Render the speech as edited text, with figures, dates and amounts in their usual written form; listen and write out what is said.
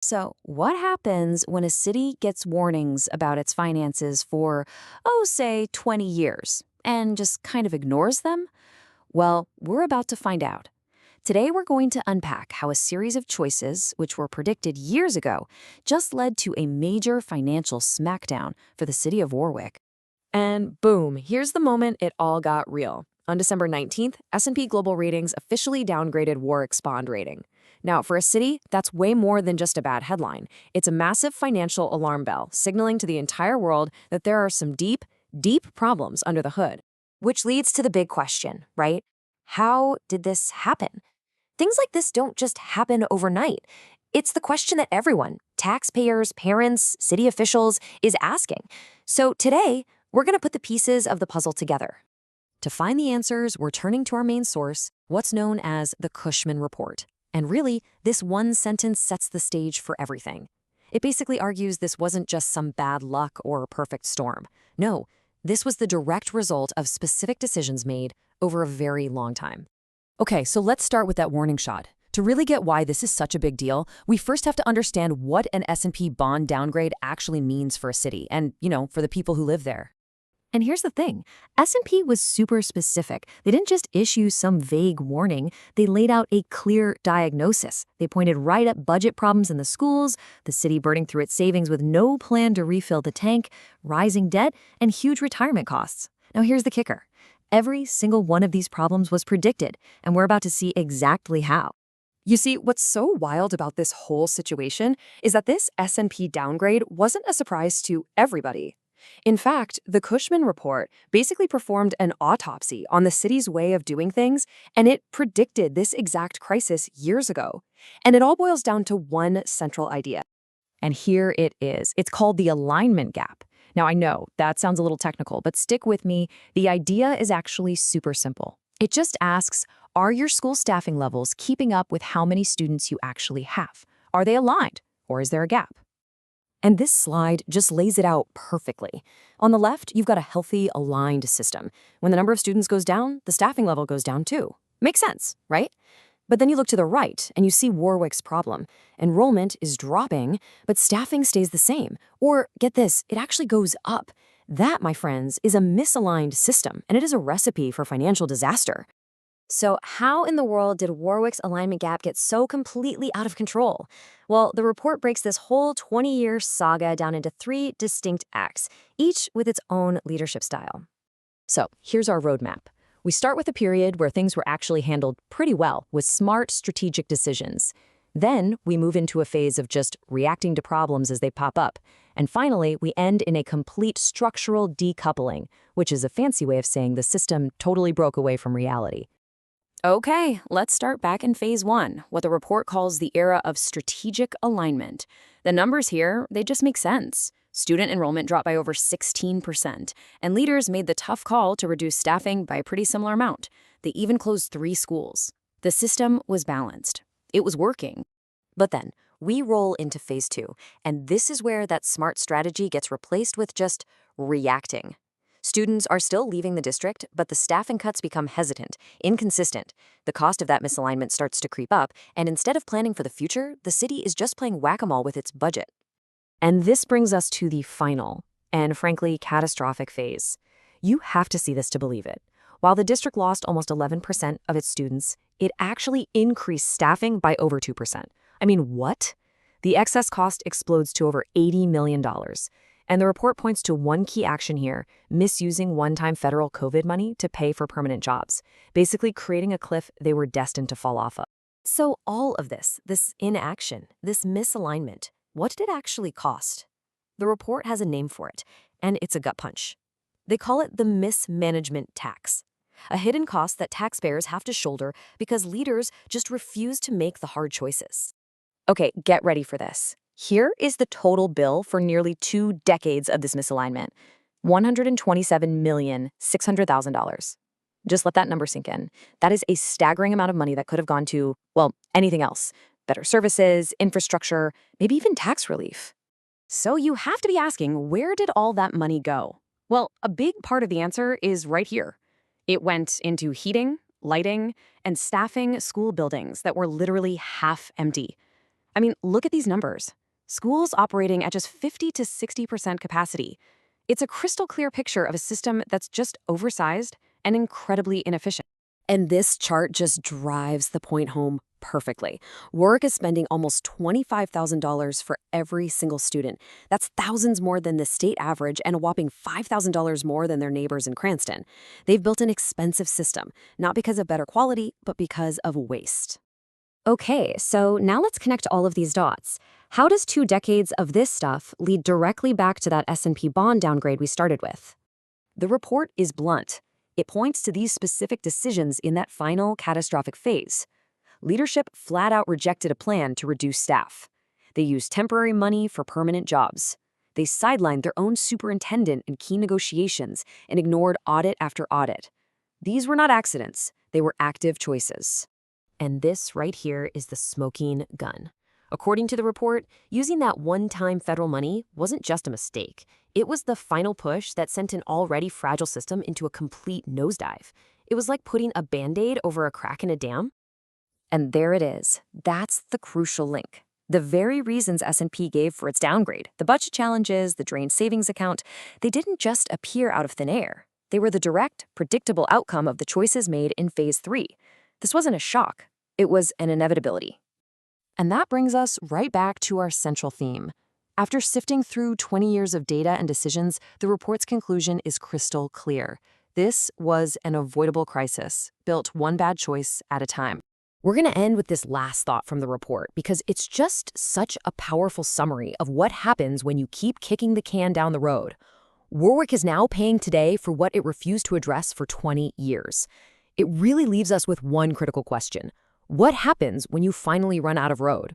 So, what happens when a city gets warnings about its finances for, say 20 years and just kind of ignores them? Well, we're about to find out. Today, we're going to unpack how a series of choices, which were predicted years ago, just led to a major financial smackdown for the city of Warwick. And boom, here's the moment it all got real. On December 19th, S&P Global Ratings officially downgraded Warwick's bond rating. Now, for a city, that's way more than just a bad headline. It's a massive financial alarm bell, signaling to the entire world that there are some deep, deep problems under the hood. Which leads to the big question, right? How did this happen? Things like this don't just happen overnight. It's the question that everyone, taxpayers, parents, city officials, is asking. So today, we're going to put the pieces of the puzzle together. To find the answers, we're turning to our main source, what's known as the Cushman Report. And really, this one sentence sets the stage for everything. It basically argues this wasn't just some bad luck or a perfect storm. No, this was the direct result of specific decisions made over a very long time. Okay, so let's start with that warning shot. To really get why this is such a big deal, we first have to understand what an S&P bond downgrade actually means for a city and, for the people who live there. And here's the thing, S&P was super specific. They didn't just issue some vague warning, they laid out a clear diagnosis. They pointed right at budget problems in the schools, the city burning through its savings with no plan to refill the tank, rising debt, and huge retirement costs. Now here's the kicker. Every single one of these problems was predicted, and we're about to see exactly how. You see, what's so wild about this whole situation is that this S&P downgrade wasn't a surprise to everybody. In fact, the Cushman Report basically performed an autopsy on the city's way of doing things, and it predicted this exact crisis years ago. And it all boils down to one central idea. And here it is. It's called the alignment gap. Now, I know that sounds a little technical, but stick with me. The idea is actually super simple. It just asks, are your school staffing levels keeping up with how many students you actually have? Are they aligned, or is there a gap? And this slide just lays it out perfectly. On the left, you've got a healthy, aligned system. When the number of students goes down, the staffing level goes down too. Makes sense, right? But then you look to the right, and you see Warwick's problem. Enrollment is dropping, but staffing stays the same. Or, get this, it actually goes up. That, my friends, is a misaligned system, and it is a recipe for financial disaster. So how in the world did Warwick's alignment gap get so completely out of control? Well, the report breaks this whole 20-year saga down into 3 distinct acts, each with its own leadership style. So here's our roadmap. We start with a period where things were actually handled pretty well, with smart, strategic decisions. Then we move into a phase of just reacting to problems as they pop up. And finally, we end in a complete structural decoupling, which is a fancy way of saying the system totally broke away from reality. Okay, let's start back in phase 1, what the report calls the era of strategic alignment. The numbers here, they just make sense. Student enrollment dropped by over 16%, and leaders made the tough call to reduce staffing by a pretty similar amount. They even closed 3 schools. The system was balanced. It was working. But then, we roll into phase 2, and this is where that smart strategy gets replaced with just reacting. Students are still leaving the district, but the staffing cuts become hesitant, inconsistent. The cost of that misalignment starts to creep up, and instead of planning for the future, the city is just playing whack-a-mole with its budget. And this brings us to the final, and frankly, catastrophic phase. You have to see this to believe it. While the district lost almost 11% of its students, it actually increased staffing by over 2%. I mean, what? The excess cost explodes to over $80 million. And the report points to one key action here, misusing one-time federal COVID money to pay for permanent jobs, basically creating a cliff they were destined to fall off of. So all of this inaction, this misalignment, what did it actually cost? The report has a name for it, and it's a gut punch. They call it the mismanagement tax, a hidden cost that taxpayers have to shoulder because leaders just refuse to make the hard choices. Okay, get ready for this. Here is the total bill for nearly 2 decades of this misalignment, $127,600,000. Just let that number sink in. That is a staggering amount of money that could have gone to, well, anything else. Better services, infrastructure, maybe even tax relief. So you have to be asking, where did all that money go? Well, a big part of the answer is right here. It went into heating, lighting, and staffing school buildings that were literally half empty. I mean, look at these numbers. Schools operating at just 50 to 60% capacity. It's a crystal clear picture of a system that's just oversized and incredibly inefficient. And this chart just drives the point home perfectly. Warwick is spending almost $25,000 for every single student. That's thousands more than the state average and a whopping $5,000 more than their neighbors in Cranston. They've built an expensive system, not because of better quality, but because of waste. Okay, so now let's connect all of these dots. How does 2 decades of this stuff lead directly back to that S&P bond downgrade we started with? The report is blunt. It points to these specific decisions in that final catastrophic phase. Leadership flat out rejected a plan to reduce staff. They used temporary money for permanent jobs. They sidelined their own superintendent in key negotiations and ignored audit after audit. These were not accidents. They were active choices. And this right here is the smoking gun. According to the report, using that one-time federal money wasn't just a mistake. It was the final push that sent an already fragile system into a complete nosedive. It was like putting a Band-Aid over a crack in a dam. And there it is. That's the crucial link. The very reasons S&P gave for its downgrade, the budget challenges, the drained savings account, they didn't just appear out of thin air. They were the direct, predictable outcome of the choices made in Phase 3. This wasn't a shock. It was an inevitability. And that brings us right back to our central theme. After sifting through 20 years of data and decisions, the report's conclusion is crystal clear. This was an avoidable crisis, built one bad choice at a time. We're going to end with this last thought from the report because it's just such a powerful summary of what happens when you keep kicking the can down the road. Warwick is now paying today for what it refused to address for 20 years. It really leaves us with one critical question. What happens when you finally run out of road?